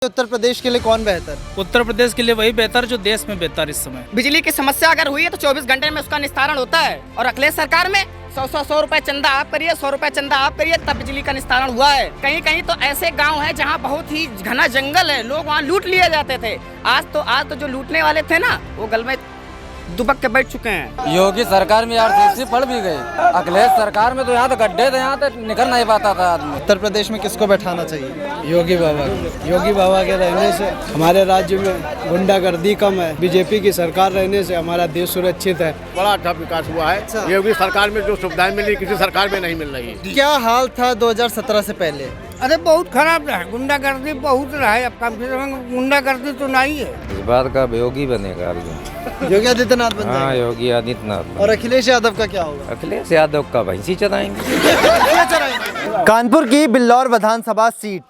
हैं उत्तर प्रदेश के लिए कौन बेहतर? उत्तर प्रदेश के लिए वही बेहतर जो देश में बेहतर इस समय। बिजली की समस्या अगर हुई है तो 24 घंटे में उसका निस्तारण होता है, और अखिलेश सरकार में 100 रुपए चंदा आप करिए, 100 रुपए चंदा आप करिए, तब बिजली का निस्तारण हुआ है। कहीं कहीं तो ऐसे गांव हैं जहां बहुत ही घना जंगल है, लोग वहां लूट लिए जाते थे। आज तो जो लूटने वाले थे ना, वो गल में दुबक के बैठ चुके हैं। योगी सरकार में यार तीसरी पड़ भी गई। अखिलेश सरकार में तो यहाँ तो गड्ढे थे, यहाँ तो निकल नहीं पाता था आदमी। उत्तर प्रदेश में किसको बैठाना चाहिए? योगी बाबा के रहने से हमारे राज्य में गुंडागर्दी कम है। बीजेपी की सरकार रहने से हमारा देश सुरक्षित है। बड़ा अच्छा विकास हुआ है। योगी सरकार में जो सुविधाएं मिली किसी सरकार में नहीं मिल रही है। क्या हाल था 2017 से पहले? अरे बहुत खराब रहा है, गुंडागर्दी बहुत रहा है। अब कम से कम गुंडागर्दी तो नहीं है। इस बात का योगी बनेगा योगी आदित्यनाथ बन हाँ, जाएंगे। योगी आदित्यनाथ। और अखिलेश यादव का क्या होगा? अखिलेश यादव का भैंसी चलाएंगे। कानपुर की बिल्लौर विधानसभा सीट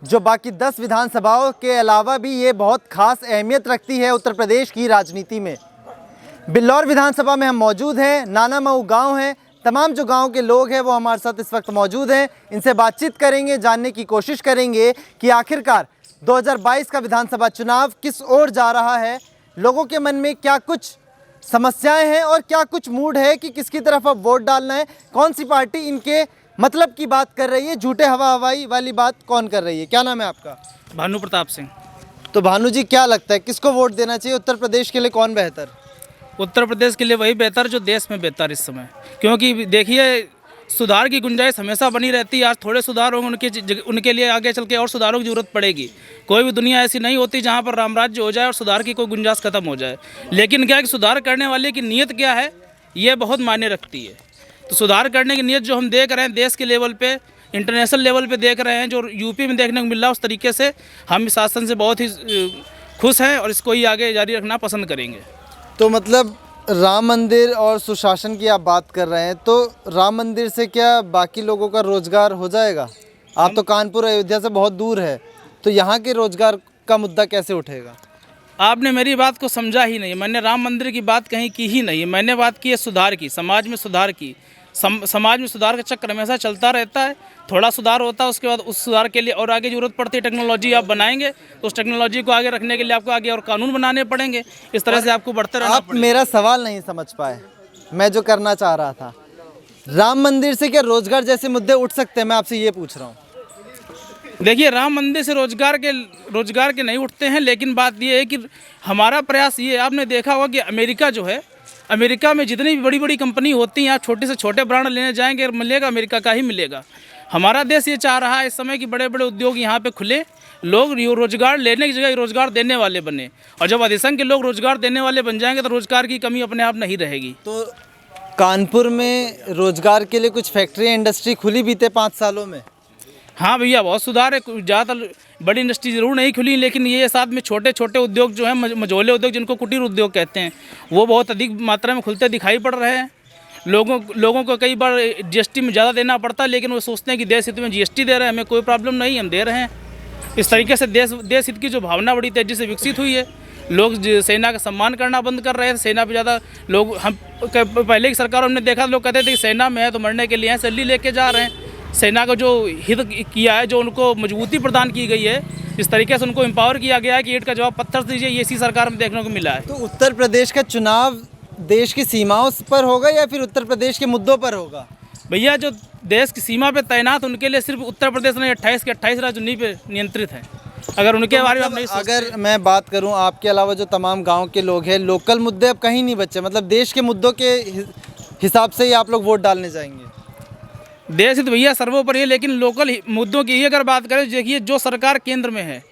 जो बाकी 10 विधानसभाओं के अलावा भी ये बहुत खास अहमियत रखती है उत्तर प्रदेश की राजनीति में। बिल्लौर विधानसभा में हम मौजूद हैं। नाना मऊ गाँव है। तमाम जो गांव के लोग हैं वो हमारे साथ इस वक्त मौजूद हैं। इनसे बातचीत करेंगे, जानने की कोशिश करेंगे कि आखिरकार 2022 का विधानसभा चुनाव किस ओर जा रहा है, लोगों के मन में क्या कुछ समस्याएं हैं और क्या कुछ मूड है कि किसकी तरफ अब वोट डालना है, कौन सी पार्टी इनके मतलब की बात कर रही है, झूठे हवा हवाई वाली बात कौन कर रही है। क्या नाम है आपका? भानु प्रताप सिंह। तो भानु जी, क्या लगता है किसको वोट देना चाहिए? उत्तर प्रदेश के लिए कौन बेहतर? उत्तर प्रदेश के लिए वही बेहतर जो देश में बेहतर इस समय, क्योंकि देखिए सुधार की गुंजाइश हमेशा बनी रहती है। आज थोड़े सुधार होंगे, उनके लिए आगे चल के और सुधारों की जरूरत पड़ेगी। कोई भी दुनिया ऐसी नहीं होती जहाँ पर रामराज्य हो जाए और सुधार की कोई गुंजाइश खत्म हो जाए। लेकिन क्या है कि सुधार करने वाले की नीयत क्या है, ये बहुत मायने रखती है। तो सुधार करने की नीयत जो हम देख रहे हैं देश के लेवल पे, इंटरनेशनल लेवल पे देख रहे हैं, जो यूपी में देखने को मिल रहा है, उस तरीके से हम इस शासन से बहुत ही खुश हैं और इसको ही आगे जारी रखना पसंद करेंगे। तो मतलब राम मंदिर और सुशासन की आप बात कर रहे हैं, तो राम मंदिर से क्या बाकी लोगों का रोजगार हो जाएगा? आप तो कानपुर अयोध्या से बहुत दूर है, तो यहाँ के रोजगार का मुद्दा कैसे उठेगा? आपने मेरी बात को समझा ही नहीं। मैंने राम मंदिर की बात कहीं की ही नहीं। मैंने बात की है सुधार की, समाज में सुधार की। समाज में सुधार का चक्र हमेशा चलता रहता है। थोड़ा सुधार होता है, उसके बाद उस सुधार के लिए और आगे जरूरत पड़ती है। टेक्नोलॉजी आप बनाएंगे तो उस टेक्नोलॉजी को आगे रखने के लिए आपको आगे और कानून बनाने पड़ेंगे। इस तरह से आपको बढ़ते रहना आप मेरा सवाल नहीं समझ पाए, मैं जो करना चाह रहा था। राम मंदिर से क्या रोजगार जैसे मुद्दे उठ सकते हैं, मैं आपसे ये पूछ रहा हूँ। देखिए, राम मंदिर से रोजगार के नहीं उठते हैं, लेकिन बात ये है कि हमारा प्रयास ये, आपने देखा होगा कि अमेरिका जो है, अमेरिका में जितनी भी बड़ी बड़ी कंपनी होती हैं, आप छोटे से छोटे ब्रांड लेने जाएंगे मिलेगा अमेरिका का ही मिलेगा। हमारा देश ये चाह रहा है इस समय कि बड़े बड़े उद्योग यहाँ पे खुले, लोग रोजगार लेने की जगह रोजगार देने वाले बने। और जब अधिसंख्य लोग रोजगार देने वाले बन जाएंगे तो रोजगार की कमी अपने आप नहीं रहेगी। तो कानपुर में रोजगार के लिए कुछ फैक्ट्री इंडस्ट्री खुली बीते 5 सालों में? हाँ भैया, बहुत सुधार है। ज़्यादातर बड़ी इंडस्ट्री जरूर नहीं खुली, लेकिन ये साथ में छोटे छोटे उद्योग जो हैं, मझोले उद्योग जिनको कुटीर उद्योग कहते हैं, वो बहुत अधिक मात्रा में खुलते दिखाई पड़ रहे हैं। लोगों को कई बार जीएसटी में ज़्यादा देना पड़ता है, लेकिन वो सोचते हैं कि देश हित में जीएसटी दे रहे हैं, हमें कोई प्रॉब्लम नहीं, हम दे रहे हैं। इस तरीके से देश हित की जो भावना बड़ी तेज़ी से विकसित हुई है। लोग सेना का सम्मान करना बंद कर रहे हैं। सेना पे ज़्यादा लोग, हम पहले की सरकारों ने देखा, लोग कहते थे कि सेना में है तो मरने के लिए हैं, सैलरी लेके जा रहे हैं। सेना को जो हित किया है, जो उनको मजबूती प्रदान की गई है, इस तरीके से उनको एम्पावर किया गया है कि ईंट का जवाब पत्थर से दीजिए, ये इसी सरकार में देखने को मिला है। तो उत्तर प्रदेश का चुनाव देश की सीमाओं पर होगा या फिर उत्तर प्रदेश के मुद्दों पर होगा? भैया, जो देश की सीमा पे तैनात, उनके लिए सिर्फ उत्तर प्रदेश नहीं, 28 के 28 राज्य उन्हीं पे नियंत्रित हैं। अगर उनके बारे में आप नहीं सोचते। अगर मैं बात करूं, आपके अलावा जो तमाम गांव के लोग हैं, लोकल मुद्दे अब कहीं नहीं बचे, मतलब देश के मुद्दों के हिसाब से ही आप लोग वोट डालने जाएंगे? देश हित भैया सर्वोपरि है, लेकिन लोकल मुद्दों की ही अगर बात करें, देखिए जो सरकार केंद्र में है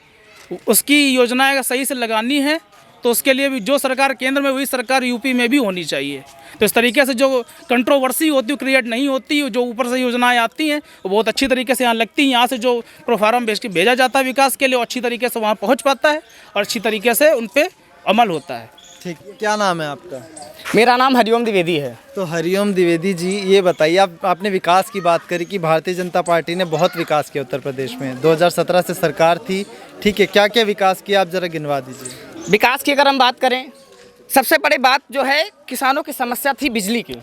उसकी योजनाएं अगर सही से लगानी है तो उसके लिए भी जो सरकार केंद्र में, वही सरकार यूपी में भी होनी चाहिए। तो इस तरीके से जो कंट्रोवर्सी होती है क्रिएट नहीं होती, जो ऊपर से योजनाएं आती हैं वो बहुत अच्छी तरीके से यहाँ लगती हैं। यहाँ से जो प्रोफार्म भेजा जाता है विकास के लिए, वो अच्छी तरीके से वहाँ पहुँच पाता है और अच्छी तरीके से उन पर अमल होता है। ठीक, क्या नाम है आपका? मेरा नाम हरिओम द्विवेदी है। तो हरिओम द्विवेदी जी, ये बताइए, आपने विकास की बात करी कि भारतीय जनता पार्टी ने बहुत विकास किया उत्तर प्रदेश में, 2017 से सरकार थी, ठीक है, क्या क्या विकास किया आप ज़रा गिनवा दीजिए। विकास की अगर हम बात करें, सबसे बड़ी बात जो है, किसानों की समस्या थी बिजली की।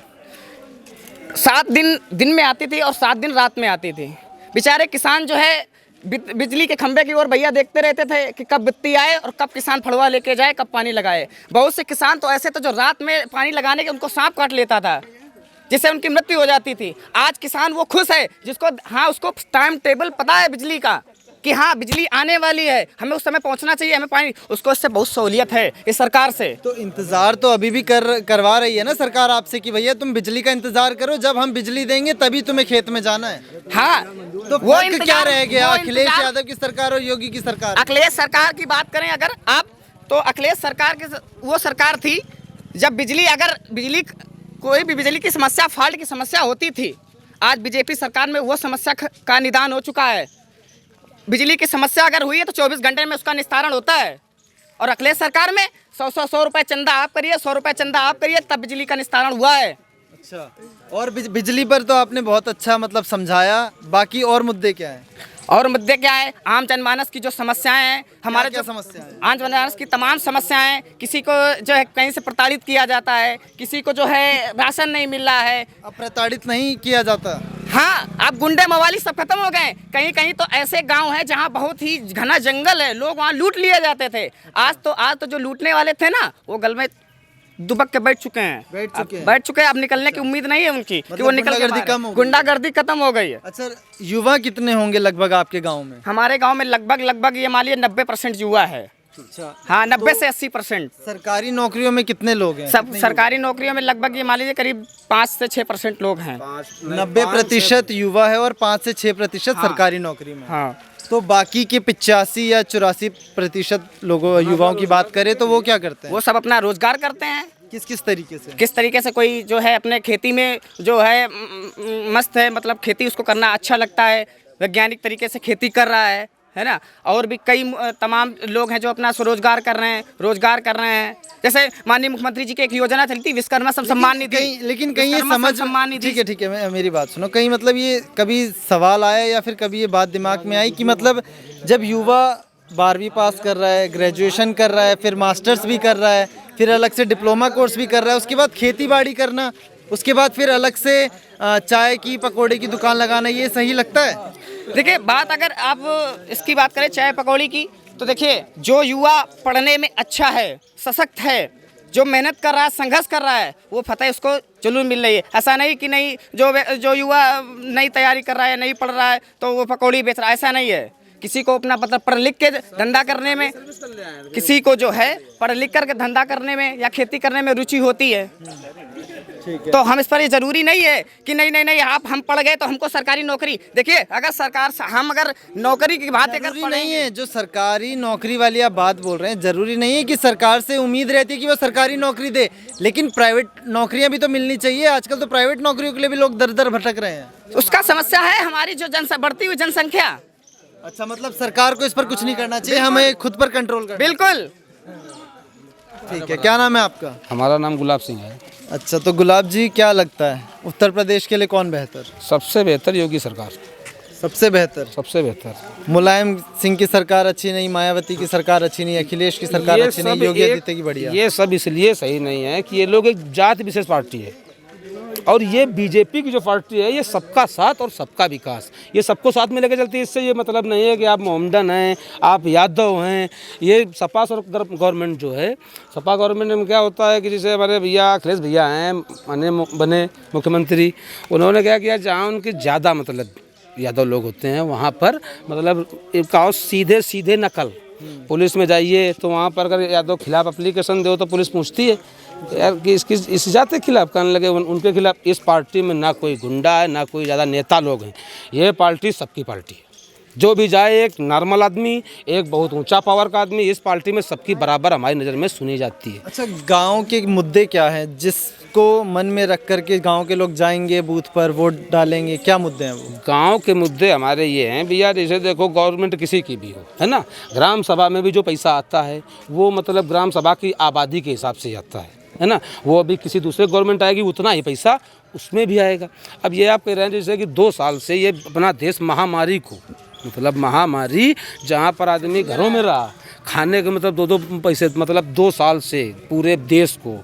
7 दिन में आती थी और 7 दिन रात में आती थी। बेचारे किसान जो है बिजली के खंभे की ओर भैया देखते रहते थे कि कब बित्ती आए और कब किसान फड़वा लेके जाए, कब पानी लगाए। बहुत से किसान तो ऐसे थे जो रात में पानी लगाने के उनको सांप काट लेता था, जिससे उनकी मृत्यु हो जाती थी। आज किसान वो खुश है जिसको हाँ उसको टाइम टेबल पता है बिजली का, कि हाँ बिजली आने वाली है, हमें उस समय पहुंचना चाहिए, हमें पानी, उसको इससे बहुत सहूलियत है इस सरकार से। तो इंतजार तो अभी भी करवा रही है ना सरकार आपसे कि भैया तुम बिजली का इंतजार करो, जब हम बिजली देंगे तभी तुम्हें खेत में जाना है। हाँ, तो वो क्या रह गया अखिलेश यादव की सरकार और योगी की सरकार? अखिलेश सरकार की बात करें अगर आप, तो अखिलेश सरकार की वो सरकार थी जब बिजली कोई भी बिजली की समस्या, फॉल्ट की समस्या होती थी। आज बीजेपी सरकार में वो समस्या का निदान हो चुका है। बिजली की समस्या अगर हुई है तो 24 घंटे में उसका निस्तारण होता है। और अखिलेश सरकार में 100 रुपए चंदा आप करिए, 100 रुपए चंदा आप करिए, तब बिजली का निस्तारण हुआ है। अच्छा, और बिजली पर तो आपने बहुत अच्छा मतलब समझाया, बाकी और मुद्दे क्या हैं? और मुद्दे क्या है? आम जनमानस की जो समस्याएं हैं, हमारे क्या जो समस्या है? आम जनमानस की तमाम समस्याएं, किसी को जो है कहीं से प्रताड़ित किया जाता है, किसी को जो है राशन नहीं मिल रहा है। अब प्रताड़ित नहीं किया जाता? हाँ, अब गुंडे मवाली सब खत्म हो गए। कहीं कहीं तो ऐसे गांव हैं जहां बहुत ही घना जंगल है, लोग वहां लूट लिए जाते थे। आज तो जो लूटने वाले थे ना, वो गल में दुबक के बैठ चुके हैं। अब निकलने की उम्मीद नहीं है उनकी, कि वो निकल के गुंडागर्दी खत्म हो गई है। अच्छा, युवा कितने होंगे लगभग आपके गांव में? हमारे गांव में लगभग ये मान लीजिए 90% युवा है। अच्छा, हाँ, 90 से 80%। सरकारी नौकरियों में कितने लोग हैं? सब सरकारी नौकरियों में लगभग ये मान लीजिए करीब 5 से 6% लोग हैं। 90% युवा है और 5 से 6% सरकारी नौकरी में। हाँ, तो बाकी के 85 या 84% लोगों युवाओं की बात करें तो वो क्या करते हैं? वो सब अपना रोजगार करते हैं। किस तरीके से? किस तरीके से? कोई जो है अपने खेती में जो है मस्त है, मतलब खेती उसको करना अच्छा लगता है, वैज्ञानिक तरीके से खेती कर रहा है ना। और भी कई तमाम लोग हैं जो अपना रोजगार कर रहे हैं। जैसे माननीय मुख्यमंत्री जी की एक योजना चली थी, विश्वकर्मा सम्मान निधि। लेकिन कहीं ये समझ, ठीक है, मेरी बात सुनो। कहीं मतलब ये कभी सवाल आया या फिर कभी ये बात दिमाग में आई कि मतलब जब युवा 12वीं पास कर रहा है, ग्रेजुएशन कर रहा है, फिर मास्टर्स भी कर रहा है, फिर अलग से डिप्लोमा कोर्स भी कर रहा है, उसके बाद खेती बाड़ी करना, उसके बाद फिर अलग से चाय की पकौड़े की दुकान लगाना, ये सही लगता है? देखिए, बात अगर आप इसकी बात करें चाय पकौड़ी की, तो देखिए जो युवा पढ़ने में अच्छा है, सशक्त है, जो मेहनत कर रहा है, संघर्ष कर रहा है, वो फतेह उसको जरूर मिल रही है। ऐसा नहीं कि नहीं जो युवा नई तैयारी कर रहा है, नहीं पढ़ रहा है तो वो पकौड़ी बेच रहा है, ऐसा नहीं है। किसी को अपना मतलब पढ़ लिख के धंधा करने में, किसी को जो है पढ़ लिख करके धंधा करने में या खेती करने में रुचि होती है। तो हम इस पर ये जरूरी नहीं है कि नहीं आप हम पढ़ गए तो हमको सरकारी नौकरी। देखिए, अगर सरकार हम अगर नौकरी की बात अगर नहीं है, जो सरकारी नौकरी वाली आप बात बोल रहे हैं, जरूरी नहीं है कि सरकार से उम्मीद रहती है कि वो सरकारी नौकरी दे, लेकिन प्राइवेट नौकरियां भी तो मिलनी चाहिए। आजकल तो प्राइवेट नौकरियों के लिए भी लोग दर दर भटक रहे हैं। उसका समस्या है हमारी जो बढ़ती हुई जनसंख्या। अच्छा, मतलब सरकार को इस पर कुछ नहीं करना चाहिए, हमें खुद पर कंट्रोल करना। बिल्कुल, ठीक है। क्या नाम है आपका? हमारा नाम गुलाब सिंह है। अच्छा, तो गुलाब जी, क्या लगता है उत्तर प्रदेश के लिए कौन बेहतर? सबसे बेहतर योगी सरकार, सबसे बेहतर। सबसे बेहतर। मुलायम सिंह की सरकार अच्छी नहीं, मायावती की सरकार अच्छी नहीं, अखिलेश की सरकार अच्छी नहीं, योगी आदित्य की बढ़िया। ये सब इसलिए सही नहीं है कि ये लोग एक जाति विशेष पार्टी है, और ये बीजेपी की जो पार्टी है ये सबका साथ और सबका विकास, ये सबको साथ में लेकर चलती है। इससे ये मतलब नहीं है कि आप मोहम्मदन हैं, आप यादव हैं। ये सपा गवर्नमेंट जो है, सपा गवर्नमेंट में क्या होता है कि जैसे हमारे भैया अखिलेश भैया हैं, बने मुख्यमंत्री, उन्होंने क्या किया, जहाँ उनके ज़्यादा मतलब यादव लोग होते हैं वहाँ पर मतलब एक सीधे नकल। पुलिस में जाइए तो वहाँ पर अगर यादव खिलाफ एप्लीकेशन दो तो पुलिस पूछती है यार कि इस जाति के खिलाफ करने लगे, उनके खिलाफ। इस पार्टी में ना कोई गुंडा है, ना कोई ज़्यादा नेता लोग हैं। ये पार्टी सबकी पार्टी है, जो भी जाए एक नॉर्मल आदमी, एक बहुत ऊंचा पावर का आदमी, इस पार्टी में सबकी बराबर हमारी नज़र में सुनी जाती है। अच्छा, गांव के मुद्दे क्या हैं जिसको मन में रख कर के गांव के लोग जाएंगे बूथ पर वोट डालेंगे? क्या मुद्दे हैं वो? गांव के मुद्दे हमारे ये हैं भैया, जैसे देखो गवर्नमेंट किसी की भी हो, है ना, ग्राम सभा में भी जो पैसा आता है वो मतलब ग्राम सभा की आबादी के हिसाब से आता है ना। वो अभी किसी दूसरे गवर्नमेंट आएगी उतना ही पैसा उसमें भी आएगा। अब ये आप कह रहे हैं जैसे कि 2 साल से ये अपना देश महामारी को, मतलब महामारी जहाँ पर आदमी घरों में रहा, खाने के मतलब 2 पैसे, मतलब 2 साल से पूरे देश को,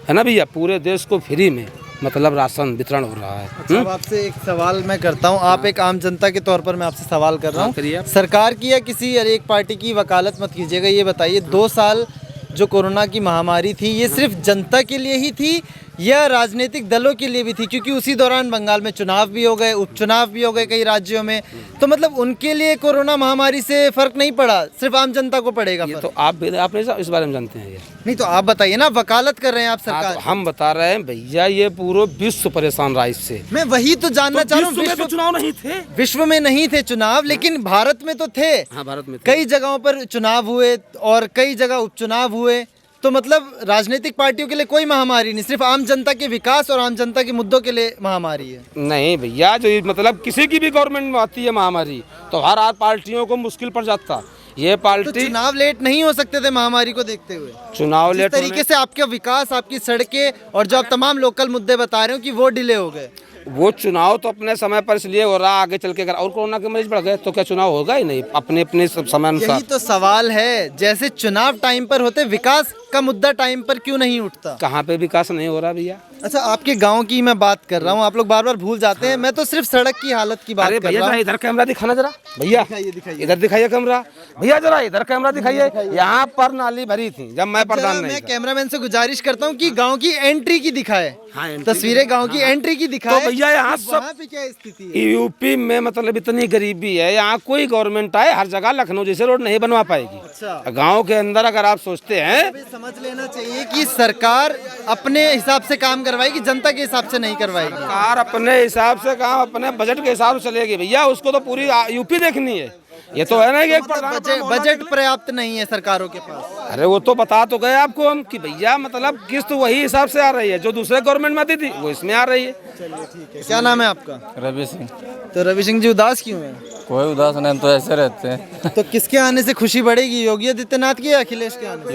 है ना भैया, पूरे देश को फ्री में मतलब राशन वितरण हो रहा है। अब आपसे एक सवाल मैं करता हूँ, आप एक आम जनता के तौर पर मैं आपसे सवाल कर रहा करिए हूँ, आप। सरकार की या किसी एक पार्टी की वकालत मत कीजिएगा, ये बताइए 2 साल जो कोरोना की महामारी थी ये सिर्फ जनता के लिए ही थी या राजनीतिक दलों के लिए भी थी? क्योंकि उसी दौरान बंगाल में चुनाव भी हो गए, उपचुनाव भी हो गए कई राज्यों में, तो मतलब उनके लिए कोरोना महामारी से फर्क नहीं पड़ा, सिर्फ आम जनता को पड़ेगा ये फर्क। तो आप इस बारे में जानते हैं ये? नहीं तो आप बताइए ना, वकालत कर रहे हैं आप हाँ, सरकार तो हम बता रहे हैं भैया, ये पूरा विश्व परेशान रहा इससे। मैं वही तो जानना चाह रहा हूँ। विश्व में तो चुनाव नहीं थे। विश्व में नहीं थे चुनाव, लेकिन भारत में तो थे। हाँ, भारत में थे। कई जगहों पर चुनाव हुए और कई जगह उपचुनाव हुए, तो मतलब राजनीतिक पार्टियों के लिए कोई महामारी नहीं, सिर्फ आम जनता के विकास और आम जनता के मुद्दों के लिए महामारी है। नहीं भैया, जो मतलब किसी की भी गवर्नमेंट में आती है महामारी तो हर पार्टियों को मुश्किल पड़ जाता। ये तो पार्टी चुनाव लेट नहीं हो सकते थे महामारी को देखते हुए? चुनाव जिस लेट तरीके से आपका विकास, आपकी सड़कें और जो आप तमाम लोकल मुद्दे बता रहे हो कि वो डिले हो गए। वो चुनाव तो अपने समय पर इसलिए हो रहा, आगे चल के अगर और कोरोना के मरीज बढ़ गए तो क्या चुनाव होगा ही नहीं अपने अपने समय अनुसार? यही तो सवाल है, जैसे चुनाव टाइम पर होते, विकास का मुद्दा टाइम पर क्यों नहीं उठता? कहाँ पे विकास नहीं हो रहा भैया? अच्छा, आपके गांव की मैं बात कर रहा हूँ, आप लोग बार बार भूल जाते हैं। मैं तो सिर्फ सड़क की हालत की बात अरे कर भैया रहा जरा हूँ। इधर कैमरा दिखाना जरा भैया, दिखाइए। इधर दिखाइए कैमरा भैया, जरा इधर कैमरा दिखाइए। यहाँ पर नाली भरी थी जब मैं प्रधान जरा नहीं मैं था। कैमरामैन से गुजारिश करता हूँ कि गांव की एंट्री की दिखाए, हाँ, एंट्री तस्वीरें गांव की एंट्री की दिखाए। तो भैया यहाँ वहाँ पे क्या स्थिति है? यूपी में मतलब इतनी गरीबी है, यहाँ कोई गवर्नमेंट आए हर जगह लखनऊ जैसे रोड नहीं बनवा पाएगी। अच्छा। गांव के अंदर अगर आप सोचते हैं, अभी समझ लेना चाहिए कि सरकार अपने हिसाब से काम करवाएगी, जनता के हिसाब से नहीं करवाएगी। सरकार अपने हिसाब से काम अपने बजट के हिसाब से चलेगी भैया, उसको तो पूरी यूपी देखनी है। ये तो है ना कि एक प्रधान बजट पर्याप्त नहीं है सरकारों के पास। अरे वो तो बता तो गए आपको हम कि भैया मतलब किस्त वही हिसाब से आ रही है जो दूसरे गवर्नमेंट में आती थी वो इसमें आ रही है। चलिए ठीक है, क्या नाम है आपका? रवि सिंह। तो रवि सिंह जी उदास क्यों हैं? कोई उदास नहीं, हम तो ऐसे रहते हैं। तो किसके आने से खुशी बढ़ेगी, योगी आदित्यनाथ की या अखिलेश के आने से?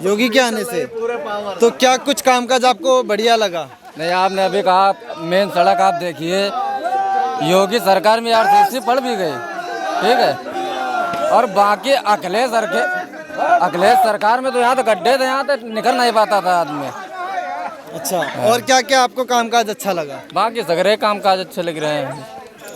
योगी के आने से। तो क्या कुछ कामकाज आपको बढ़िया लगा? नहीं, आपने अभी कहा मेन सड़क आप देखिए, योगी सरकार में आरसीसी पड़ भी गई, ठीक है, और बाकी अखिलेश सरकार में तो यहाँ तो गड्ढे थे, यहाँ तो निकल नहीं पाता था आदमी। अच्छा, और क्या क्या आपको कामकाज अच्छा लगा? बाकी सगरे काम काज अच्छे लग रहे हैं।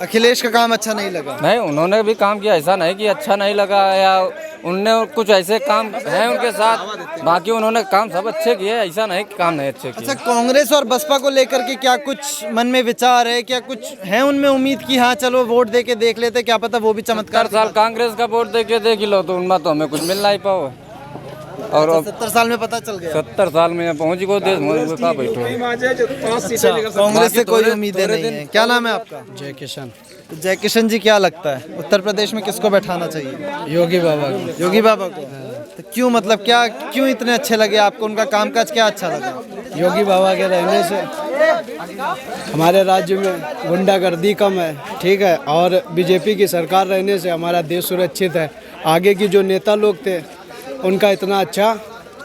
अखिलेश का काम अच्छा नहीं लगा? नहीं, उन्होंने भी काम किया, ऐसा नहीं कि अच्छा नहीं लगा या उनने कुछ ऐसे काम हैं उनके साथ, बाकी उन्होंने काम सब अच्छे किए, ऐसा नहीं कि काम नहीं अच्छे किए। अच्छा, कांग्रेस और बसपा को लेकर के क्या कुछ मन में विचार है, क्या कुछ है उनमें उम्मीद कि हाँ चलो वोट दे के देख लेते, क्या पता वो भी चमत्कार? 70 साल कांग्रेस का वोट दे के देख लो तो उनमें तो हमें कुछ मिल नहीं पाओ, और 70 साल में पता चल गया। 70 साल में पहुंच गो देश में का बैठो। अच्छा, कांग्रेस से कोई उम्मीदें नहीं है। क्या नाम है आपका? जय किशन। तो जय किशन जी, क्या लगता है उत्तर प्रदेश में किसको बैठाना चाहिए? योगी बाबा को। योगी बाबा को? तो क्यों, मतलब क्या, क्यों इतने अच्छे लगे आपको, उनका कामकाज क्या अच्छा लगा? योगी बाबा के रहने से हमारे राज्य में गुंडागर्दी कम है, ठीक है, और बीजेपी की सरकार रहने से हमारा देश सुरक्षित है। आगे की जो नेता लोग थे उनका इतना अच्छा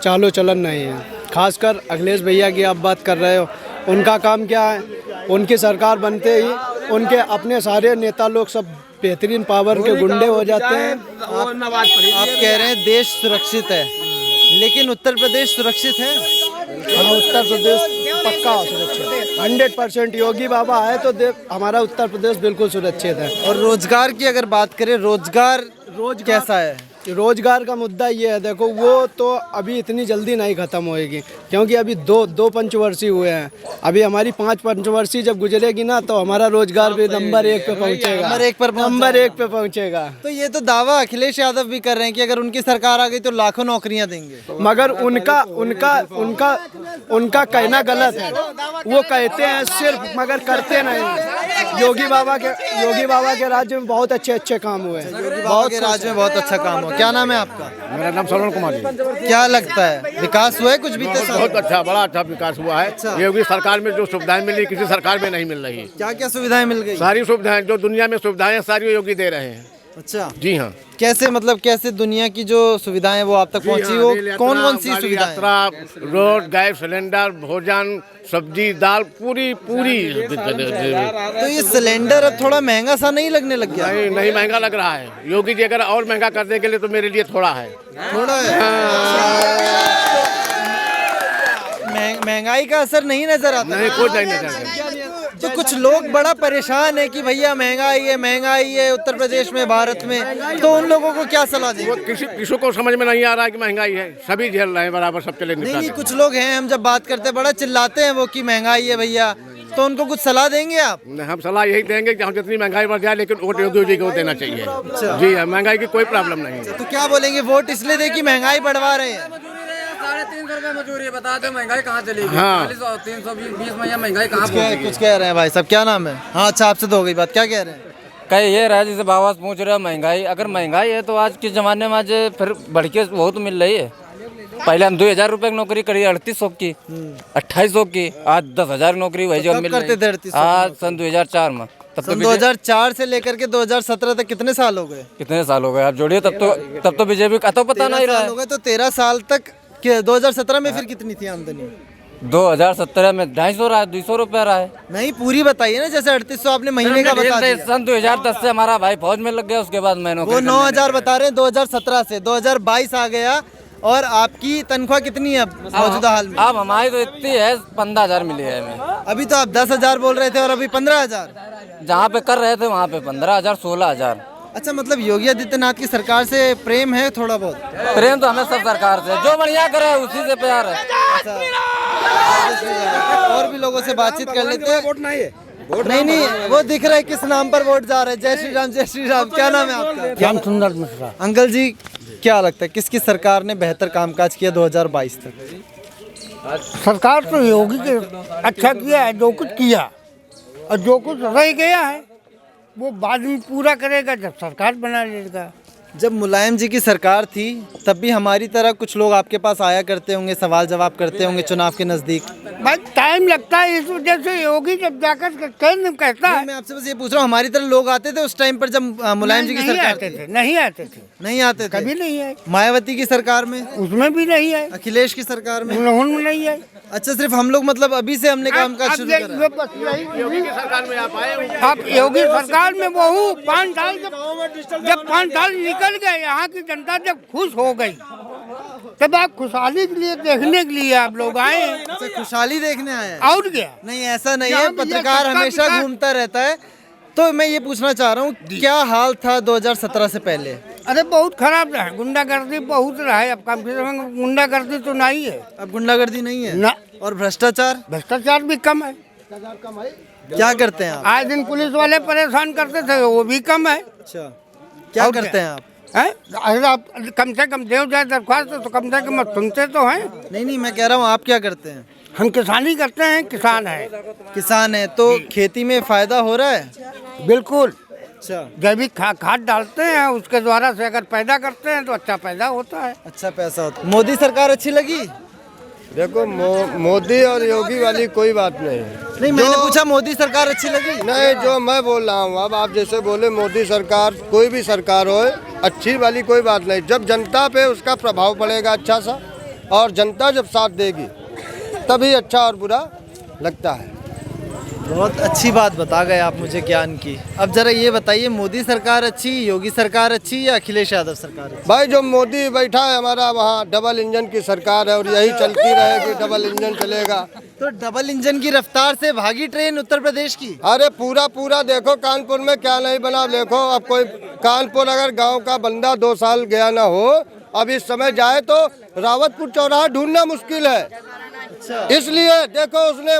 चालो चलन नहीं है। खासकर अखिलेश भैया की आप बात कर रहे हो, उनका काम क्या है, उनकी सरकार बनते ही उनके अपने सारे नेता लोग सब बेहतरीन पावर के गुंडे हो जाते हैं। आप कह रहे हैं देश सुरक्षित है, लेकिन उत्तर प्रदेश सुरक्षित है? हाँ, उत्तर प्रदेश पक्का सुरक्षित, 100% योगी बाबा है तो हमारा उत्तर प्रदेश बिल्कुल सुरक्षित है। और रोजगार की अगर बात करें, रोजगार कैसा है? रोजगार का मुद्दा ये है, देखो वो तो अभी इतनी जल्दी नहीं खत्म होएगी, क्योंकि अभी दो पंचवर्षीय हुए हैं। अभी हमारी 5 पंचवर्षीय जब गुजरेगी ना तो हमारा रोजगार भी नंबर 1 पे पहुंचेगा। नंबर 1 पे पहुंचेगा। तो ये तो दावा अखिलेश यादव भी कर रहे हैं कि अगर उनकी सरकार आ गई तो लाखों नौकरियां देंगे। मगर उनका कहना गलत है, वो कहते हैं सिर्फ मगर करते नहीं। योगी बाबा के राज्य में बहुत अच्छे काम हुए हैं। बहुत राज्य में बहुत अच्छा काम हुआ। क्या नाम है आपका? मेरा नाम सलोन कुमार जी। क्या लगता है विकास हुआ है कुछ बीते साल? बहुत अच्छा, बड़ा अच्छा विकास हुआ है। योगी सरकार में जो सुविधाएं मिली किसी सरकार में नहीं मिल रही है। क्या क्या सुविधाएं मिल गई? सारी सुविधाएं जो दुनिया में सुविधाएं सारी योगी दे रहे हैं। अच्छा, जी हाँ। कैसे, मतलब कैसे दुनिया की जो सुविधाएं वो आप तक पहुंची? वो कौन कौन सी सुविधाएं? यात्रा, रोड, गैस सिलेंडर, भोजन, सब्जी, दाल, पूरी। तो ये सिलेंडर अब थोड़ा महंगा सा नहीं लगने लग गया? नहीं महंगा लग रहा है। योगी जी अगर और महंगा करने के लिए तो मेरे लिए थोड़ा है। थोड़ा है। महंगाई का असर नहीं नजर आता? नहीं, कुछ नहीं नजर आता। तो कुछ लोग बड़ा परेशान है कि भैया महंगाई है उत्तर प्रदेश में, भारत में, तो उन लोगों को क्या सलाह देंगे? वो किसी को समझ में नहीं आ रहा है कि महंगाई है, सभी झेल रहे हैं बराबर, सब चले नहीं, कुछ लोग हैं, हम जब बात करते हैं बड़ा चिल्लाते हैं वो कि महंगाई है भैया, तो उनको कुछ सलाह देंगे आप? हम सलाह यही देंगे कि हम जितनी महंगाई बढ़ जाए लेकिन वोट योगी जी को देना चाहिए। जी हाँ, महंगाई की कोई प्रॉब्लम नहीं है। तो क्या बोलेंगे, वोट इसलिए दे कि महंगाई बढ़वा रहे हैं? 350 रुपए मजदूरी, बता दो महंगाई कहाँ चलेगी? हाँ। 320 में महंगाई कहाँ कुछ कह रहे हैं भाई साहब, क्या नाम है? हाँ अच्छा, आपसे तो हो गई बात, क्या कह रहे हैं? कहीं ये रहा जैसे बाबा पूछ रहे महंगाई, अगर महंगाई है तो आज के ज़माने में आज फिर बढ़ के बहुत मिल रही है। पहले हम 2000 रुपए की नौकरी करी 3800 की, 2800 की, आज 10,000 नौकरी वही जब मिल रही है। आज सन 2004 में, तब तो 2004 से लेकर के 2017 तक कितने साल हो गए? कितने साल हो गए आप जोड़िए, तब तो बीजेपी का तो पता नहीं रहा है। हो गए तो 13 साल तक। 2017 में फिर कितनी थी आमदनी? 2017 में 250 रहा है, 200 रुपया रहा है। नहीं, पूरी बताइए ना, जैसे 3800 आपने महीने का बता दिया। सन 2010 से हमारा भाई फौज में लग गया, उसके बाद मैंने वो 9000 बता रहे हैं 2017 से, 2022 आ गया। और आपकी तनख्वाह कितनी है अब मौजूदा हाल में? अब हमारी तो इतनी है 15,000 मिली है हमें। अभी तो आप 10,000 बोल रहे थे और अभी 15,000। जहाँ पे कर रहे थे वहाँ पे 15,000, 16,000। अच्छा, मतलब योगी आदित्यनाथ की सरकार से प्रेम है थोड़ा बहुत? प्रेम तो हमें सब सरकार से, जो बढ़िया करे उसी से प्यार है। और भी लोगों से बातचीत कर लेते हैं। वोट नहीं, वो दिख रहा है किस नाम पर वोट जा रहा है। जय श्री राम, जय श्री राम। क्या नाम है आपका? श्याम सुंदर मिश्रा। अंकल जी, क्या लगता है किसकी सरकार ने बेहतर कामकाज किया 2022 तक? सरकार तो योगी के अच्छा किया है, जो कुछ किया, और जो कुछ रह गया है वो बाद में पूरा करेगा जब सरकार बना लेगा। जब मुलायम जी की सरकार थी तब भी हमारी तरह कुछ लोग आपके पास आया करते होंगे, सवाल जवाब करते होंगे चुनाव के नजदीक। भाई टाइम लगता है, इस वजह से योगी जब जाकर कहता है। मैं आपसे बस ये पूछ रहा हूँ, हमारी तरह लोग आते थे उस टाइम पर जब मुलायम जी की सरकार आते थे? नहीं आते थे, नहीं आते थे, कभी नहीं आए। मायावती की सरकार में? उसमें भी नहीं आए। अखिलेश की सरकार में? उन्होंने नहीं आए। अच्छा, सिर्फ हम लोग, मतलब अभी से हमने काम काज शुरू करा। योगी की सरकार में आप आए? आप योगी सरकार में बहु 5 साल जब 5 साल निकल गए, यहाँ की जनता जब खुश हो गई, तब आप खुशहाली के लिए देखने के लिए आप लोग आए। अच्छा, खुशहाली देखने आए हैं? और क्या? नहीं, ऐसा नहीं है, पत्रकार हमेशा घूमता रहता है। तो मैं ये पूछना चाह रहा हूँ, क्या हाल था 2017 से पहले? अरे बहुत खराब रहा, गुंडागर्दी बहुत रहा है। अब कम से कम गुंडागर्दी तो नहीं है। अब गुंडागर्दी नहीं है ना। और भ्रष्टाचार? भ्रष्टाचार भी कम है। क्या करते हैं आप? आज दिन पुलिस वाले परेशान करते थे, वो भी कम है। अच्छा, क्या करते हैं आप? हैं? अरे आप कम से कम देव जाए दरख्वास्त तो कम से कम सुनते तो हैं। नहीं, मैं कह रहा हूँ आप क्या करते हैं? हम किसानी करते हैं, किसान है। किसान है, तो खेती में फायदा हो रहा है? बिल्कुल। अच्छा, जैविक खाद डालते हैं, उसके द्वारा से अगर पैदा करते हैं तो अच्छा पैदा होता है। अच्छा पैसा होता है। मोदी सरकार अच्छी लगी? देखो मोदी और योगी वाली कोई बात नहीं है। नहीं, मैंने पूछा मोदी सरकार अच्छी लगी? नहीं, जो मैं बोल रहा हूँ, अब आप जैसे बोले मोदी सरकार, कोई भी सरकार हो, अच्छी वाली कोई बात नहीं। जब जनता पे उसका प्रभाव पड़ेगा अच्छा सा, और जनता जब साथ देगी तभी अच्छा और बुरा लगता है। बहुत अच्छी बात बता गए आप मुझे ज्ञान की। अब जरा ये बताइए, मोदी सरकार अच्छी, योगी सरकार अच्छी, या अखिलेश यादव सरकार अच्छी? भाई जो मोदी बैठा है हमारा, वहाँ डबल इंजन की सरकार है और यही चलती रहेगी, डबल इंजन चलेगा। तो डबल इंजन की रफ्तार से भागी ट्रेन उत्तर प्रदेश की? अरे पूरा देखो कानपुर में क्या नहीं बना। देखो अब कोई कानपुर अगर गांव का बंदा 2 साल गया ना हो, अब इस समय जाए तो रावतपुर चौराहा ढूंढना मुश्किल है। इसलिए देखो उसने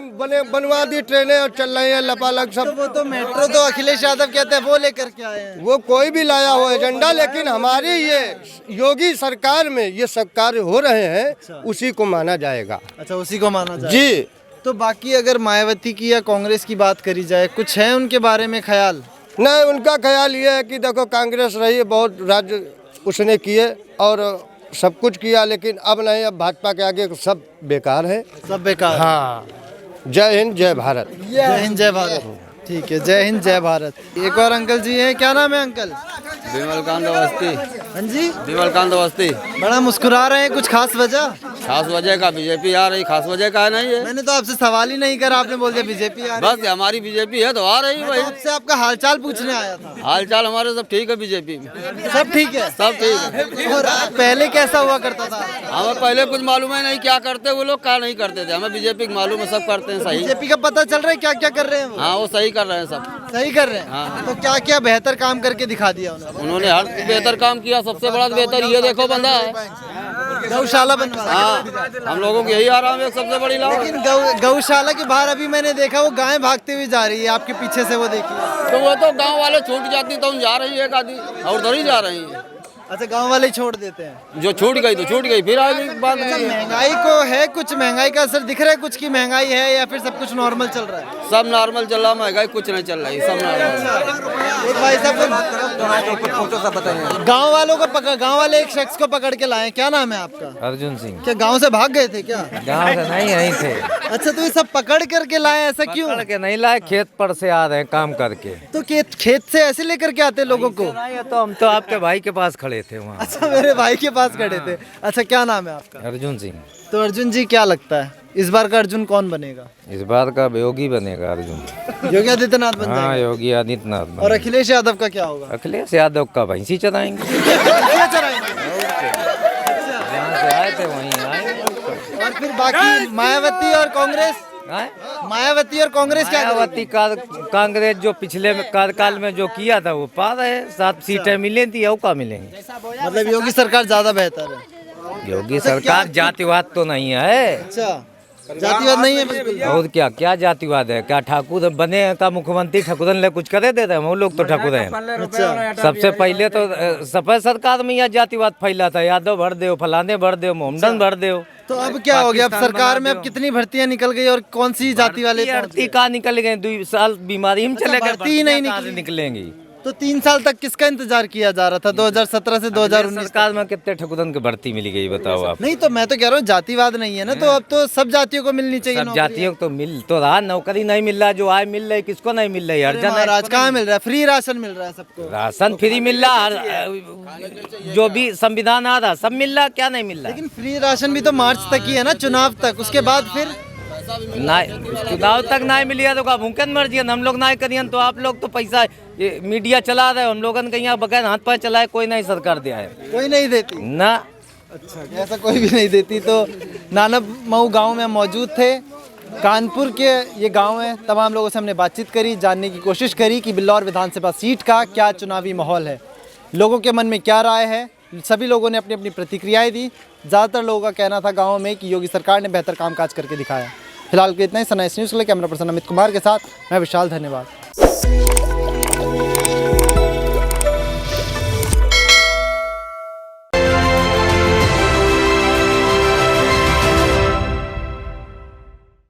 बनवा दी ट्रेनें और चल रही है लपालक सब। तो वो तो मेट्रो तो अखिलेश यादव कहते हैं वो लेकर के आए हैं। वो कोई भी लाया हो एजेंडा, लेकिन हमारी ये योगी सरकार में ये सब कार्य हो रहे हैं, उसी को माना जाएगा। अच्छा, उसी को माना जाए जी। तो बाकी अगर मायावती की या कांग्रेस की बात करी जाए, कुछ है उनके बारे में ख्याल? नहीं, उनका ख्याल ये है कि देखो कांग्रेस रही है, बहुत राज्य उसने किए और सब कुछ किया, लेकिन अब नहीं, अब भाजपा के आगे सब बेकार है, सब बेकार। हाँ। जय हिंद, जय भारत। जय हिंद, जय भारत। ठीक है, जय हिंद जय भारत। एक और अंकल जी हैं, क्या नाम है अंकल? विमलकांत अवस्थी। हाँ जी, विमलकांत अवस्थी। बड़ा मुस्कुरा रहे हैं, कुछ खास वजह? खास वजह का बीजेपी आ रही, खास वजह का नहीं है। मैंने तो आपसे सवाल ही नहीं करा, आपने बोल दिया बीजेपी आ रही है। बस हमारी बीजेपी है तो आ रही मैं भाई। तो आपसे आपका हालचाल पूछने आया था। हाल चाल हमारे सब ठीक है बीजेपी में। सब ठीक है? सब ठीक है। और पहले कैसा हुआ करता था? हमें पहले कुछ मालूम है नहीं क्या करते वो लोग, क्या नहीं करते थे। हमें बीजेपी का मालूम है, सब करते हैं सही। बीजेपी का पता चल रहा है क्या क्या कर रहे हैं वो? हाँ वो सही कर रहे हैं सब। सही कर रहे हैं। हाँ। तो क्या क्या बेहतर काम करके दिखा दिया उन्होंने? उन्होंने हर बेहतर काम किया। सबसे बड़ा बेहतर ये देखो बंदा है, गौशाला बनवा। हाँ हम लोगों को यही आराम है सबसे बड़ी लाभ। लेकिन गौशाला के बाहर अभी मैंने देखा वो गाय भागते हुए जा रही है आपके पीछे से, वो देखिए। तो वो तो गांव वाले छूट जाती तो हम जा रही है एक आदमी और उधर ही जा रही है। अच्छा, गांव वाले ही छोड़ देते हैं। जो छूट गई तो छूट गई, फिर आगे बात अच्छा, नहीं है। महंगाई को है कुछ, महंगाई का असर दिख रहा है कुछ की महंगाई है या फिर सब कुछ नॉर्मल चल रहा है? सब नॉर्मल चल रहा, महंगाई कुछ नहीं चल रही, सब नॉर्मल। एक भाई साहब गांव वालों को पकड़, गांव वाले एक शख्स को पकड़ के लाए, क्या नाम है आपका? अर्जुन सिंह। क्या गांव से भाग गए थे क्या? गाँव से नहीं, यहीं थे। अच्छा, तो ये सब पकड़ करके लाए, ऐसा क्यों? पकड़ के नहीं लाए, खेत पर से आ रहे हैं काम करके। तो खेत से ऐसे लेकर के आते लोगों को? नहीं, तो हम तो आपके भाई के पास खड़े थे वहाँ। अच्छा, मेरे भाई के पास खड़े थे। अच्छा, क्या नाम है आपका? अर्जुन सिंह। तो अर्जुन जी, क्या लगता है इस बार का अर्जुन कौन बनेगा? इस बार का योगी बनेगा अर्जुन। योगी आदित्यनाथ बन हाँ, जाएगा? योगी आदित्यनाथ और बनेगा। अखिलेश यादव का क्या होगा? अखिलेश यादव का भैंसी चलाएंगे। क्या चलाएंगे? जहाँ से आए थे वहीं आएंगे। और फिर बाकी मायावती और कांग्रेस? मायावती और कांग्रेस क्या करेगी? मायावती कांग्रेस जो पिछले कार्यकाल में जो किया था वो पा रहे, 7 सीटें मिली थी, और का मिलेंगी। मतलब योगी सरकार ज्यादा बेहतर है? योगी सरकार जातिवाद तो नहीं है। अच्छा, जातिवाद नहीं है बिल्कुल। और क्या क्या जातिवाद है? क्या ठाकुर बने का मुख्यमंत्री ठाकुरन ले कुछ करे देते हैं? हम लोग तो ठाकुर हैं। अच्छा, सबसे पहले तो सफेद सरकार में यह जातिवाद फैला था, यादव भर दो, फलाने भर दो, मोहम्मदन भर दो। तो अब क्या हो गया? अब सरकार में अब कितनी भर्तियां निकल गई और कौन सी जाति वाले पहुंच भर्ती गए? कहाँ निकल गए? 2 साल बीमारी में चले गए, भर्ती ही नहीं भर्तियां कहाँ से निकलेंगी। तो 3 साल तक किसका इंतजार किया जा रहा था? 2017 से 2019 सरकार में कितने ठकुरन की भर्ती मिली गई बताओ आप? नहीं, तो मैं तो कह रहा हूँ जातिवाद नहीं है ना, तो अब तो सब जातियों को मिलनी चाहिए सब नौकरी। जातियों को तो मिल तो रहा, नौकरी नहीं मिल रहा, जो आय मिल रही किसको नहीं मिल रही? हर जन महाराज कहाँ मिल रहा है? फ्री राशन मिल रहा है सबको। राशन फ्री मिल रहा, जो भी संविधान आ रहा सब मिल रहा, क्या नहीं मिल रहा? लेकिन फ्री राशन भी तो मार्च तक ही है ना, चुनाव तक, उसके बाद फिर चुनाव तक नहीं मिलिया तो का भूखन मर जियन, हम लोग नहीं करियन तो आप लोग तो पैसा ये मीडिया चला रहे, हम लोगन के यहाँ बगैर हाथ पैर चलाए कोई नहीं सरकार दिया है, कोई नहीं देती ना। अच्छा, ऐसा कोई भी नहीं देती। तो नानब मऊ गांव में मौजूद थे, कानपुर के ये गांव है। तमाम लोगों से हमने बातचीत करी, जानने की कोशिश करी कि बिल्लौर विधानसभा सीट का क्या चुनावी माहौल है, लोगों के मन में क्या राय है। सभी लोगों ने अपनी अपनी प्रतिक्रियाएं दी। ज़्यादातर लोगों का कहना था गाँव में कि योगी सरकार ने बेहतर कामकाज करके दिखाया। फिलहाल के इतना ही। सनाइस न्यूज़ के लिए कैमरा पर्सन अमित कुमार के साथ मैं विशाल, धन्यवाद।